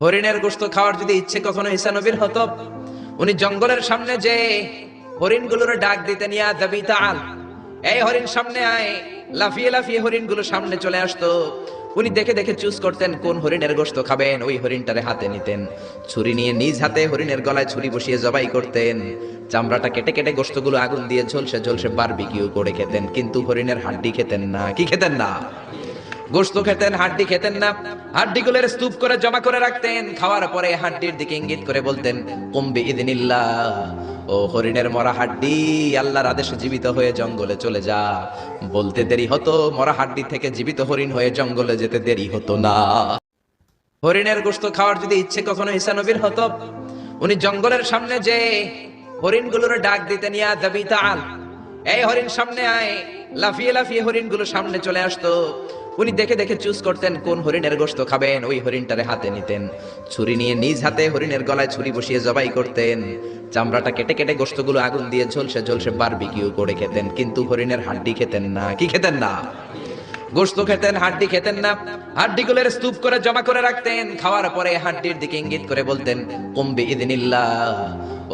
হরিণের গোশত খাওয়ার যদি ইচ্ছে কখনো ঈসা নবীর হতো, উনি জঙ্গলের সামনে যে হরিণগুলোর ডাক দিতেন, ইয়া দাবি তাআল, এই হরিণ সামনে আয়। লাফিয়ে লাফিয়ে হরিণগুলো সামনে চলে আসতো। উনি দেখে দেখে চুজ করতেন কোন হরিণের গোশত খাবেন, ওই হরিণটারে হাতে নিতেন। ছুরি নিয়ে নিজ হাতে হরিণের গলায় ছুরি বসিয়ে জবাই করতেন। চামড়াটা কেটে কেটে গোশতগুলো আগুন দিয়ে ঝলসে ঝলসে বারবিকিউ করে খেতেন, কিন্তু হরিণের হাড্ডি খেতেন না। কি খেতেন না? গোশত খেতেন, হাড্ডি খেতেন না। হাড্ডিগুলোর স্তূপ করে জমা করে রাখতেন। খাওয়ার পরে হাড্ডির দিকে ইঙ্গিত করে বলতেন, কুম বিইذنিল্লাহ, ও হরিণের মরা হাড্ডি, আল্লাহর আদেশে জীবিত হয়ে জঙ্গলে চলে যা। বলতে দেরি হতো, মরা হাড্ডি থেকে জীবিত হরিণ হয়ে জঙ্গলে যেতে দেরি হতো না। হরিণের গোশত খাওয়ার যদি ইচ্ছে কখনো ঈসা নবীর হতো, উনি জঙ্গলের সামনে যে হরিণগুলোর ডাক দিতেন, ইয়া দাবি তাআল, এই হরিণ সামনে আয়। লাফিয়ে লাফিয়ে হরিণগুলো সামনে চলে আসতো। উনি দেখে দেখে চুজ করতেন কোন হরিণের গোশত খাবেন, ওই হরিণটারে হাতে নিতেন। ছুরি নিয়ে নিজ হাতে হরিণের গলায় ছুরি বসিয়ে জবাই করতেন। চামড়াটা কেটে কেটে গোশতগুলো আগুন দিয়ে ঝলসে ঝলসে বারবিকিউ করে খেতেন, কিন্তু হরিণের হাড্ডি খেতেন না। কি খেতেন না? গোশত খেতেন, হাড্ডি খেতেন না। হাড্ডিগুলোর স্তূপ করে জমা করে রাখতেন। খাওয়ার পরে হাড্ডির দিকে ইঙ্গিত করে বলতেন, কুম বিইذنিল্লাহ,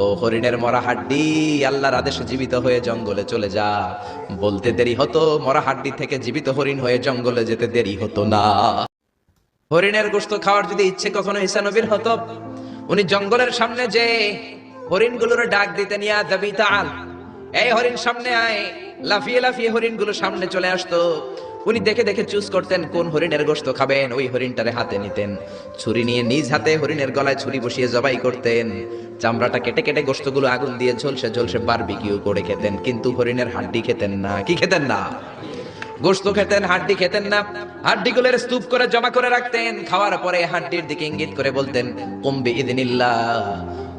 ও হরিণের মরা হাড্ডি, আল্লাহর আদেশে জীবিত হয়ে জঙ্গলে চলে যা। বলতে দেরি হতো, মরা হাড্ডি থেকে জীবিত হরিণ হয়ে জঙ্গলে যেতে দেরি হতো না। হরিণের গোশত খাওয়ার যদি ইচ্ছে কখনো ঈসা নবীর হতো, উনি জঙ্গলের সামনে যে হরিণগুলোর ডাক দিতেন, ইয়া দাবি তাআল, এই হরিণ সামনে আয়। লাফিয়ে লাফিয়ে হরিণগুলো সামনে চলে আসতো। উনি দেখে দেখে চুজ করতেন কোন হরিণের গোশত খাবেন, ওই হরিণটারে হাতে নিতেন। ছুরি নিয়ে নিজ হাতে হরিণের গলায় ছুরি বসিয়ে জবাই করতেন। চামড়াটা কেটে কেটে গোশতগুলো আগুন দিয়ে ঝলসে ঝলসে বারবিকিউ করে খেতেন, কিন্তু হরিণের হাড্ডি খেতেন না। কি খেতেন না? গোশত খেতেন, হাড্ডি খেতেন না। হাড্ডিগুলোর স্তূপ করে জমা করে রাখতেন। খাওয়ার পরে হাড্ডির দিকে ইঙ্গিত করে বলতেন, কুম বিইذنিল্লাহ,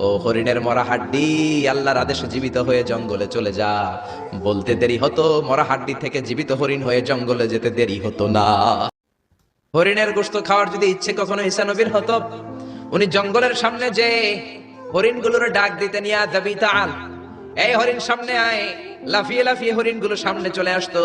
ও হরিণের মরা হাড্ডি, আল্লাহর আদেশে জীবিত হয়ে জঙ্গলে চলে যা। বলতে দেরি হতো, মরা হাড্ডি থেকে জীবিত হরিণ হয়ে জঙ্গলে যেতে দেরি হতো না। হরিণের গোশত খাওয়ার যদি ইচ্ছে কখনো ঈসা নবীর হতো, উনি জঙ্গলের সামনে যে হরিণগুলোর ডাক দিতেন, ইয়া দাবি তাআল, এই হরিণ সামনে আয়। লাফিয়ে লাফিয়ে হরিণগুলো সামনে চলে আসতো।